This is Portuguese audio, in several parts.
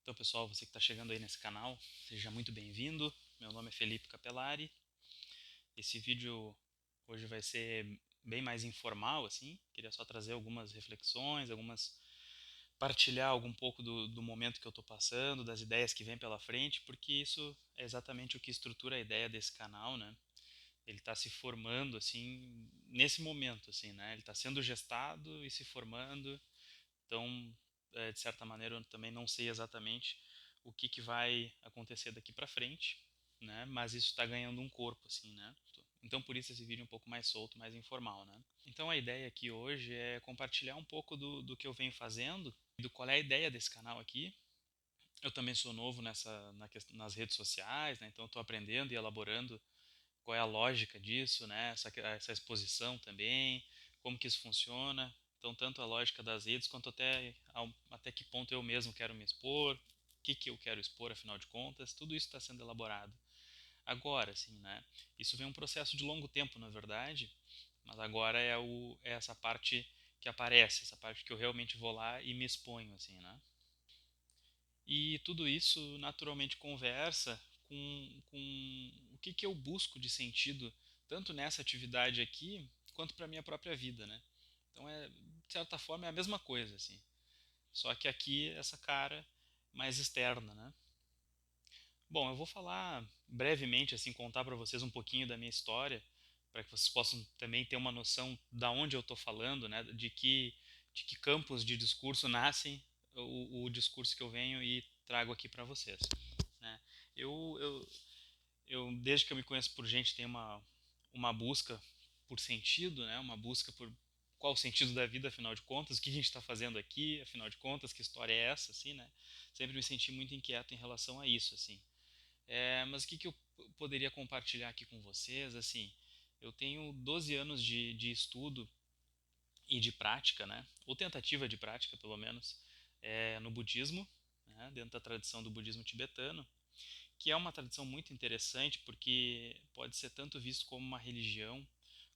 Então, pessoal, você que está chegando aí nesse canal, seja muito bem-vindo. Meu nome é Felipe Capelari. Esse vídeo hoje vai ser bem mais informal, assim. Queria só trazer algumas reflexões, partilhar algum pouco do momento que eu estou passando, das ideias que vêm pela frente, porque isso é exatamente o que estrutura a ideia desse canal, né? Ele está se formando, assim, nesse momento, assim, né? Ele está sendo gestado e se formando. Então, de certa maneira, eu também não sei exatamente o que vai acontecer daqui para frente, né? Mas isso está ganhando um corpo, assim, né? Então, por isso esse vídeo é um pouco mais solto, mais informal, né? Então, a ideia aqui hoje é compartilhar um pouco do que eu venho fazendo, do qual é a ideia desse canal aqui. Eu também sou novo nas redes sociais, né? Então, estou aprendendo e elaborando qual é a lógica disso, né? Essa exposição também, como que isso funciona. Então, tanto a lógica das redes, quanto até que ponto eu mesmo quero me expor, o que eu quero expor, afinal de contas, tudo isso está sendo elaborado. Agora, assim, né? Isso vem um processo de longo tempo, na verdade, mas agora é essa parte que aparece, essa parte que eu realmente vou lá e me exponho, assim, né? E tudo isso naturalmente conversa com o que eu busco de sentido, tanto nessa atividade aqui, quanto para a minha própria vida, né? Então, de certa forma, é a mesma coisa, assim. Só que aqui, essa cara mais externa, né? Bom, eu vou falar brevemente, assim, contar para vocês um pouquinho da minha história, para que vocês possam também ter uma noção da onde eu estou falando, né? De que campos de discurso nascem o discurso que eu venho e trago aqui para vocês, né? Eu, eu, desde que eu me conheço por gente, tenho uma busca por sentido, né? Uma busca por qual o sentido da vida, afinal de contas, o que a gente está fazendo aqui, afinal de contas, que história é essa, assim, né? Sempre me senti muito inquieto em relação a isso, assim. Mas o que eu poderia compartilhar aqui com vocês? Assim, eu tenho 12 anos de estudo e de prática, né? Ou tentativa de prática, pelo menos, no budismo, né? Dentro da tradição do budismo tibetano, que é uma tradição muito interessante porque pode ser tanto visto como uma religião,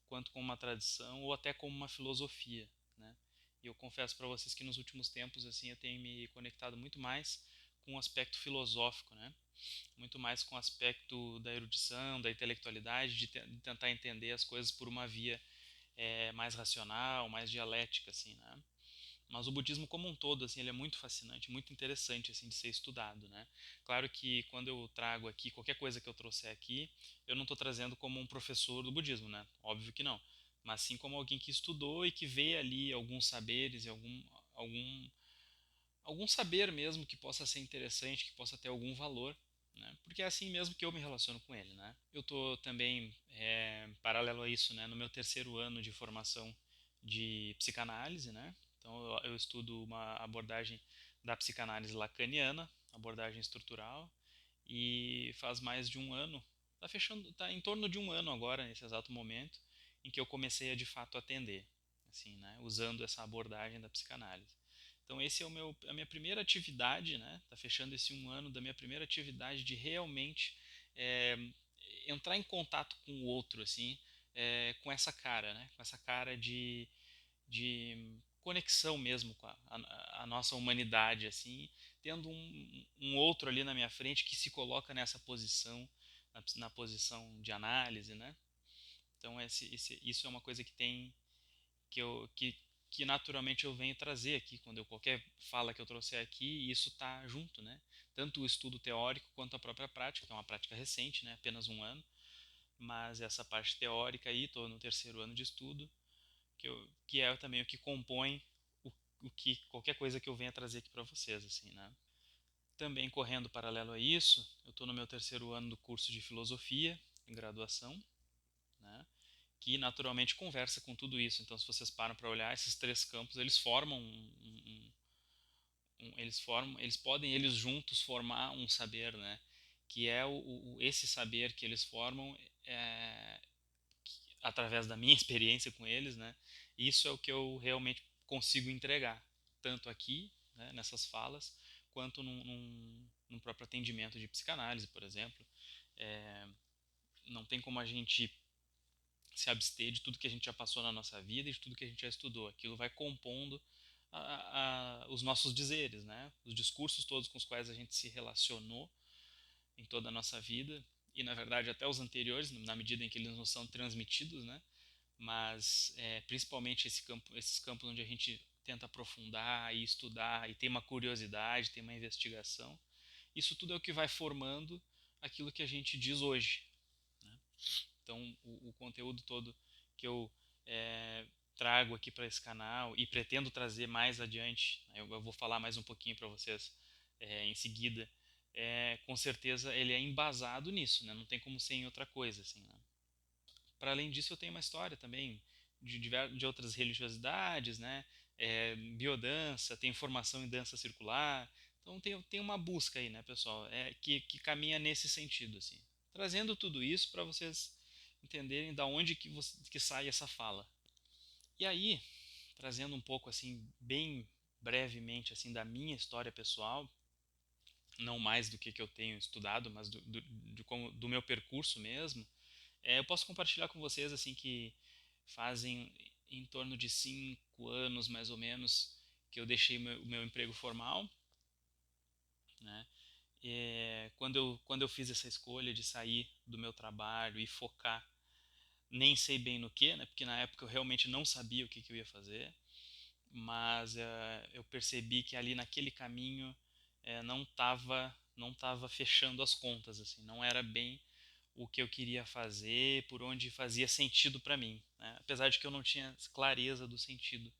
quanto como uma tradição, ou até como uma filosofia, né? E eu confesso para vocês que nos últimos tempos, assim, eu tenho me conectado muito mais com o aspecto filosófico, né? Muito mais com o aspecto da erudição, da intelectualidade, de tentar entender as coisas por uma via mais racional, mais dialética, assim, né? Mas o budismo como um todo, assim, ele é muito fascinante, muito interessante, assim, de ser estudado, né? Claro que quando eu trago aqui, qualquer coisa que eu trouxer aqui, eu não estou trazendo como um professor do budismo, né? Óbvio que não. Mas sim como alguém que estudou e que vê ali alguns saberes e algum, algum saber mesmo que possa ser interessante, que possa ter algum valor, né? Porque é assim mesmo que eu me relaciono com ele, né? Eu estou também, paralelo a isso, né, no meu terceiro ano de formação de psicanálise, né? Então eu estudo uma abordagem da psicanálise lacaniana, abordagem estrutural, e faz mais de um ano, tá em torno de um ano agora, nesse exato momento, em que eu comecei a de fato atender, assim, né, usando essa abordagem da psicanálise. Então esse é a minha primeira atividade, né? Tá fechando esse um ano da minha primeira atividade de realmente é, entrar em contato com o outro, assim, com essa cara, né? Com essa cara de conexão mesmo com a nossa humanidade, assim, tendo um outro ali na minha frente que se coloca nessa posição, na posição de análise, né? Então isso é uma coisa que tem que eu que naturalmente eu venho trazer aqui quando eu qualquer fala que eu trouxer aqui, isso está junto, né? Tanto o estudo teórico quanto a própria prática, que é uma prática recente, né? Apenas um ano, mas essa parte teórica aí, estou no terceiro ano de estudo, que é também o que compõe o, o que qualquer coisa que eu venha trazer aqui para vocês, assim, né? Também correndo paralelo a isso, eu estou no meu terceiro ano do curso de filosofia, em graduação, né? Que naturalmente conversa com tudo isso. Então, se vocês param para olhar, esses três campos, eles formam eles podem eles juntos formar um saber, né? Que é esse saber que eles formam é, através da minha experiência com eles, né? Isso é o que eu realmente consigo entregar, tanto aqui, né, nessas falas, quanto num próprio atendimento de psicanálise, por exemplo. É, não tem como a gente se abster de tudo que a gente já passou na nossa vida e de tudo que a gente já estudou. Aquilo vai compondo os nossos dizeres, né? Os discursos todos com os quais a gente se relacionou em toda a nossa vida, e na verdade até os anteriores, na medida em que eles nos são transmitidos, né? Mas principalmente esses campos onde a gente tenta aprofundar e estudar e tem uma curiosidade, tem uma investigação, isso tudo é o que vai formando aquilo que a gente diz hoje, né? Então, o conteúdo todo que eu trago aqui para esse canal e pretendo trazer mais adiante, né, eu vou falar mais um pouquinho para vocês em seguida, com certeza ele é embasado nisso, né? Não tem como ser em outra coisa, assim, né? Para além disso, eu tenho uma história também de outras religiosidades, né? Biodança, tem formação em dança circular. Então tem uma busca aí, né, pessoal, que caminha nesse sentido, assim. Trazendo tudo isso para vocês entenderem da onde que sai essa fala. E aí, trazendo um pouco assim, bem brevemente assim da minha história pessoal, não mais do que eu tenho estudado, mas do meu percurso mesmo, eu posso compartilhar com vocês assim que fazem em torno de 5 anos mais ou menos que eu deixei o meu emprego formal, né? Quando eu fiz essa escolha de sair do meu trabalho e focar, nem sei bem no que, né? Porque na época eu realmente não sabia o que eu ia fazer, mas eu percebi que ali naquele caminho não tava fechando as contas, assim, não era bem o que eu queria fazer, por onde fazia sentido para mim, né? Apesar de que eu não tinha clareza do sentido,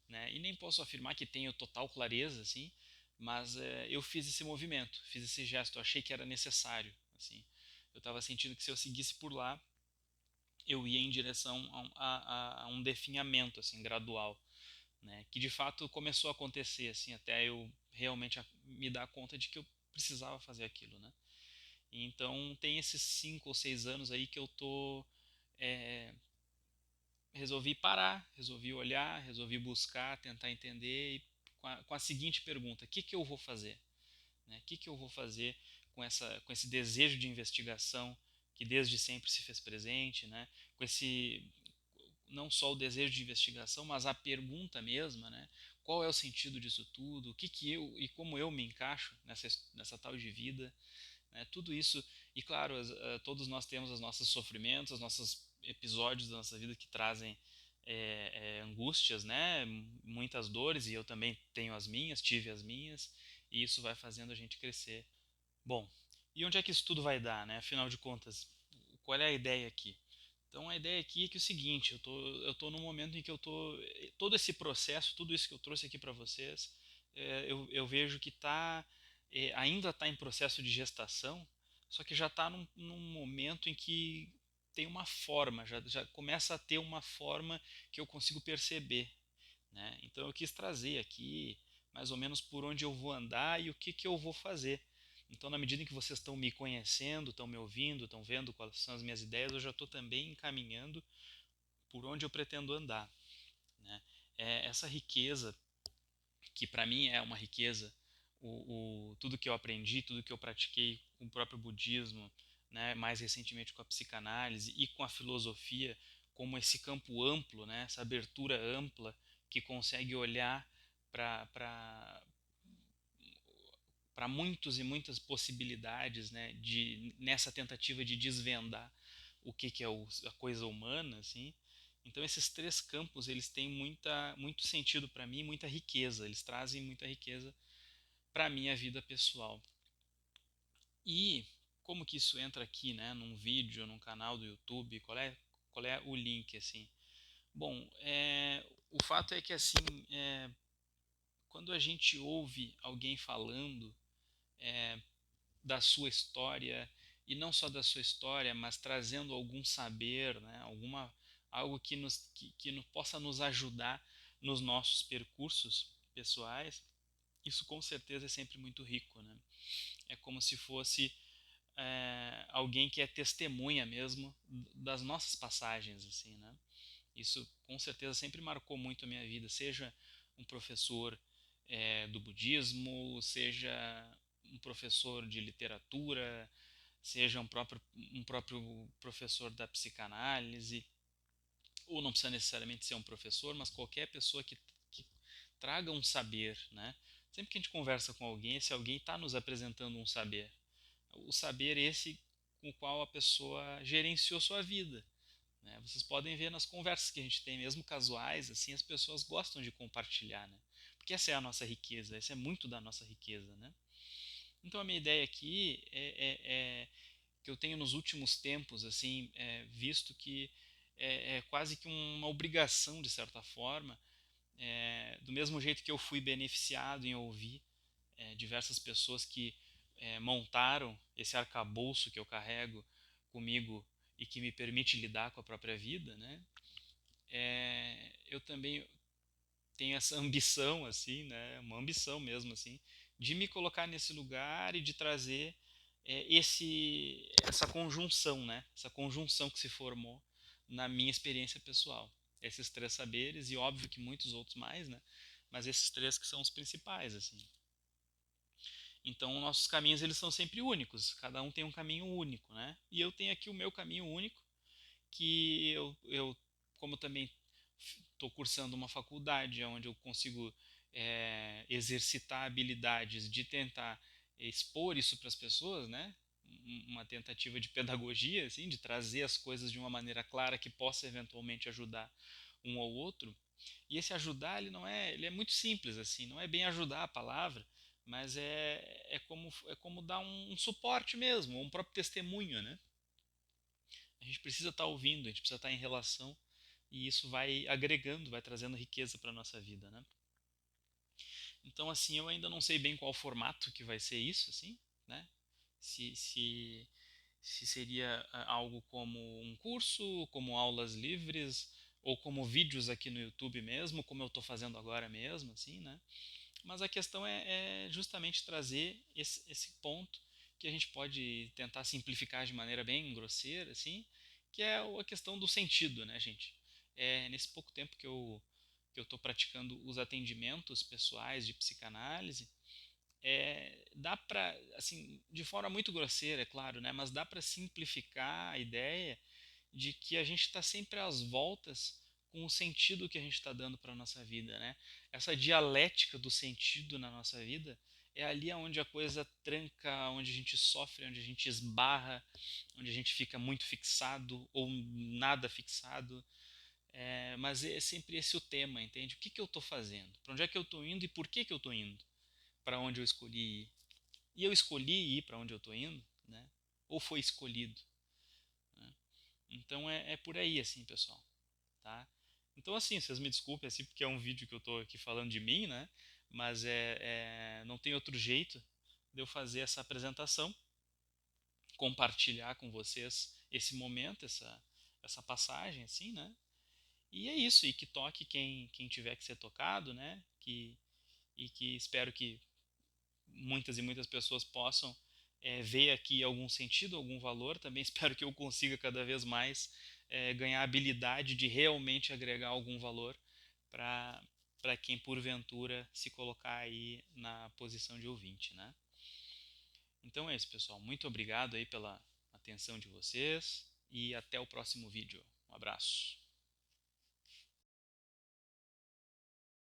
né? E nem posso afirmar que tenho total clareza, assim, mas eu fiz esse movimento, fiz esse gesto, eu achei que era necessário, assim. Eu estava sentindo que se eu seguisse por lá, eu ia em direção a um definhamento, assim, gradual, né? Que de fato começou a acontecer, assim, até eu realmente me dar conta de que eu precisava fazer aquilo, né? Então tem esses 5 ou 6 anos aí que eu tô é, resolvi parar, resolvi olhar, resolvi buscar, tentar entender e com a seguinte pergunta: o que eu vou fazer? Né? O que eu vou fazer com esse desejo de investigação que desde sempre se fez presente, né? Com esse não só o desejo de investigação, mas a pergunta mesma, né? Qual é o sentido disso tudo? O que eu e como eu me encaixo nessa tal de vida? Né? Tudo isso, e claro, todos nós temos os nossos sofrimentos, os nossos episódios da nossa vida que trazem angústias, né? Muitas dores, e eu também tenho as minhas, tive as minhas, e isso vai fazendo a gente crescer. Bom, e onde é que isso tudo vai dar, né? Afinal de contas, qual é a ideia aqui? Então a ideia aqui é que é o seguinte, eu tô num momento em que eu tô todo esse processo, tudo isso que eu trouxe aqui para vocês, eu vejo que ainda está em processo de gestação, só que já está num momento em que tem uma forma, já começa a ter uma forma que eu consigo perceber, né? Então eu quis trazer aqui mais ou menos por onde eu vou andar e o que eu vou fazer. Então, na medida em que vocês estão me conhecendo, estão me ouvindo, estão vendo quais são as minhas ideias, eu já estou também encaminhando por onde eu pretendo andar, né? Essa riqueza, que para mim é uma riqueza, tudo que eu aprendi, tudo que eu pratiquei com o próprio budismo, né? Mais recentemente com a psicanálise e com a filosofia, como esse campo amplo, né? Essa abertura ampla que consegue olhar para muitos e muitas possibilidades, né, nessa tentativa de desvendar o que é a coisa humana, assim. Então esses três campos eles têm muito sentido para mim, muita riqueza. Eles trazem muita riqueza para a minha vida pessoal. E como que isso entra aqui, né, num vídeo, num canal do YouTube? Qual é o link, assim? Bom, o fato é que assim, quando a gente ouve alguém falando da sua história, e não só da sua história, mas trazendo algum saber, né? Algo que possa nos ajudar nos nossos percursos pessoais, isso com certeza é sempre muito rico, né? É como se fosse alguém que é testemunha mesmo das nossas passagens, assim, né? Isso com certeza sempre marcou muito a minha vida, seja um professor do budismo, seja um professor de literatura, seja um próprio professor da psicanálise, ou não precisa necessariamente ser um professor, mas qualquer pessoa que traga um saber, né? Sempre que a gente conversa com alguém, esse alguém está nos apresentando um saber. O saber esse com o qual a pessoa gerenciou sua vida, né? Vocês podem ver nas conversas que a gente tem, mesmo casuais, assim, as pessoas gostam de compartilhar, né? Porque essa é a nossa riqueza, essa é muito da nossa riqueza, né? Então a minha ideia aqui é que eu tenho nos últimos tempos, assim, visto que é quase que uma obrigação, de certa forma, do mesmo jeito que eu fui beneficiado em ouvir diversas pessoas que montaram esse arcabouço que eu carrego comigo e que me permite lidar com a própria vida, né? Eu também tenho essa ambição, assim, né? Uma ambição mesmo, assim, de me colocar nesse lugar e de trazer essa conjunção, né? Essa conjunção que se formou na minha experiência pessoal. Esses três saberes e óbvio que muitos outros mais, né? Mas esses três que são os principais, assim. Então, nossos caminhos eles são sempre únicos. Cada um tem um caminho único, né? E eu tenho aqui o meu caminho único, que eu como também estou cursando uma faculdade onde eu consigo exercitar habilidades de tentar expor isso para as pessoas, né? Uma tentativa de pedagogia, assim, de trazer as coisas de uma maneira clara que possa eventualmente ajudar um ao outro. E esse ajudar, ele é muito simples, assim, não é bem ajudar a palavra, mas é como dar um suporte mesmo, um próprio testemunho, né? A gente precisa estar ouvindo, a gente precisa estar em relação, e isso vai agregando, vai trazendo riqueza para a nossa vida, né? Então, assim, eu ainda não sei bem qual formato que vai ser isso, assim, né? Se, se, se seria algo como um curso, como aulas livres, ou como vídeos aqui no YouTube mesmo, como eu estou fazendo agora mesmo, assim, né? Mas a questão é justamente trazer esse ponto que a gente pode tentar simplificar de maneira bem grosseira, assim, que é a questão do sentido, né, gente? Nesse pouco tempo que eu estou praticando os atendimentos pessoais de psicanálise, dá para, assim, de forma muito grosseira, é claro, né, mas dá para simplificar a ideia de que a gente está sempre às voltas com o sentido que a gente está dando para a nossa vida, né? Essa dialética do sentido na nossa vida é ali onde a coisa tranca, onde a gente sofre, onde a gente esbarra, onde a gente fica muito fixado ou nada fixado. Mas é sempre esse o tema, entende? O que eu estou fazendo? Para onde é que eu estou indo e por que eu estou indo? Para onde eu escolhi ir? E eu escolhi ir para onde eu estou indo, né? Ou foi escolhido? Né? Então é por aí, assim, pessoal. Tá? Então, assim, vocês me desculpem, assim, porque é um vídeo que eu estou aqui falando de mim, né? Mas não tem outro jeito de eu fazer essa apresentação, compartilhar com vocês esse momento, essa passagem, assim, né? E é isso, e que toque quem tiver que ser tocado, né? E que espero que muitas e muitas pessoas possam ver aqui algum sentido, algum valor. Também espero que eu consiga cada vez mais ganhar a habilidade de realmente agregar algum valor para quem porventura se colocar aí na posição de ouvinte, né? Então é isso, pessoal. Muito obrigado aí pela atenção de vocês e até o próximo vídeo. Um abraço.